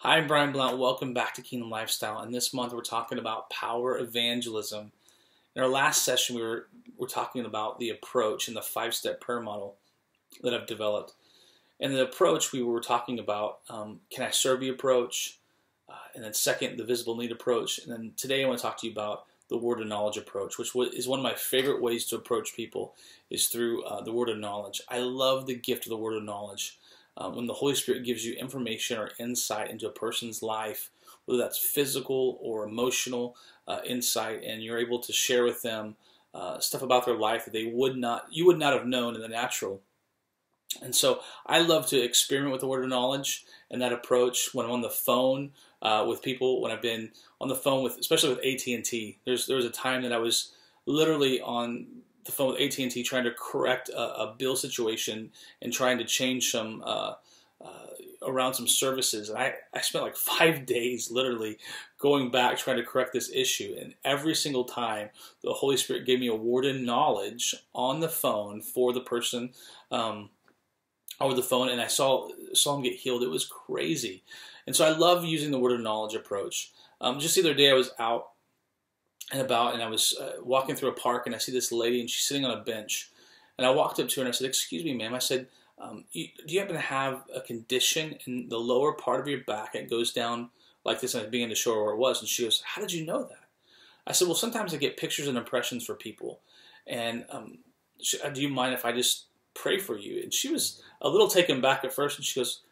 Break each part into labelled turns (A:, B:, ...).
A: Hi, I'm Brian Blount. Welcome back to Kingdom Lifestyle. And this month we're talking about power evangelism. In our last session, we were talking about the approach and the five-step prayer model that I've developed. And the approach we were talking about, can I serve you approach, and then second, the visible need approach. And then today I want to talk to you about the word of knowledge approach, which is one of my favorite ways to approach people is through the word of knowledge. I love the gift of the word of knowledge. When the Holy Spirit gives you information or insight into a person's life, whether that's physical or emotional insight, and you're able to share with them stuff about their life that you would not have known in the natural. And so I love to experiment with the word of knowledge and that approach when I'm on the phone with people, when I've been on the phone with, especially with AT&T. There was a time that I was literally on the phone with AT&T trying to correct a bill situation and trying to change some around some services. And I spent like 5 days literally going back trying to correct this issue. And every single time the Holy Spirit gave me a word of knowledge on the phone for the person over the phone, and I saw him get healed. It was crazy. And so I love using the word of knowledge approach. Just the other day I was out and about, and I was walking through a park, and I see this lady, and she's sitting on a bench. And I walked up to her, and I said, "Excuse me, ma'am." I said, do you happen to have a condition in the lower part of your back? It goes down like this, and I began to show her where it was. And she goes, "How did you know that?" I said, "Well, sometimes I get pictures and impressions for people. And do you mind if I just pray for you?" And she was a little taken back at first, and she goes,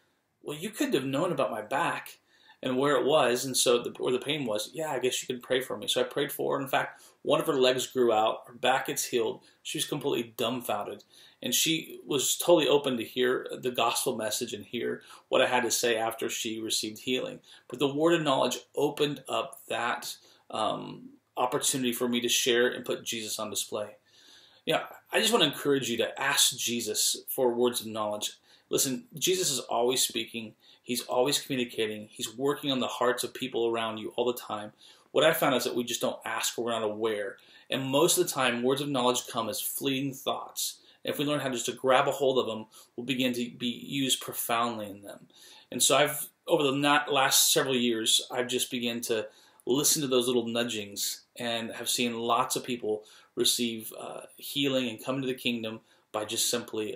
A: "Well, you couldn't have known about my back and where it was, and so where the pain was. Yeah, I guess you could pray for me." So I prayed for her. In fact, one of her legs grew out, her back gets healed. She was completely dumbfounded, and she was totally open to hear the gospel message and hear what I had to say after she received healing. But the word of knowledge opened up that opportunity for me to share and put Jesus on display. Yeah, I just want to encourage you to ask Jesus for words of knowledge. Listen, Jesus is always speaking. He's always communicating. He's working on the hearts of people around you all the time. What I found is that we just don't ask or we're not aware. And most of the time, words of knowledge come as fleeting thoughts. And if we learn how just to grab a hold of them, we'll begin to be used profoundly in them. And so over the last several years, I've just begun to listen to those little nudgings and have seen lots of people receive healing and come into the kingdom by just simply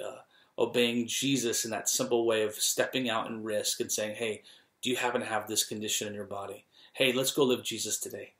A: obeying Jesus in that simple way of stepping out in risk and saying, "Hey, do you happen to have this condition in your body? Hey, let's go live Jesus today."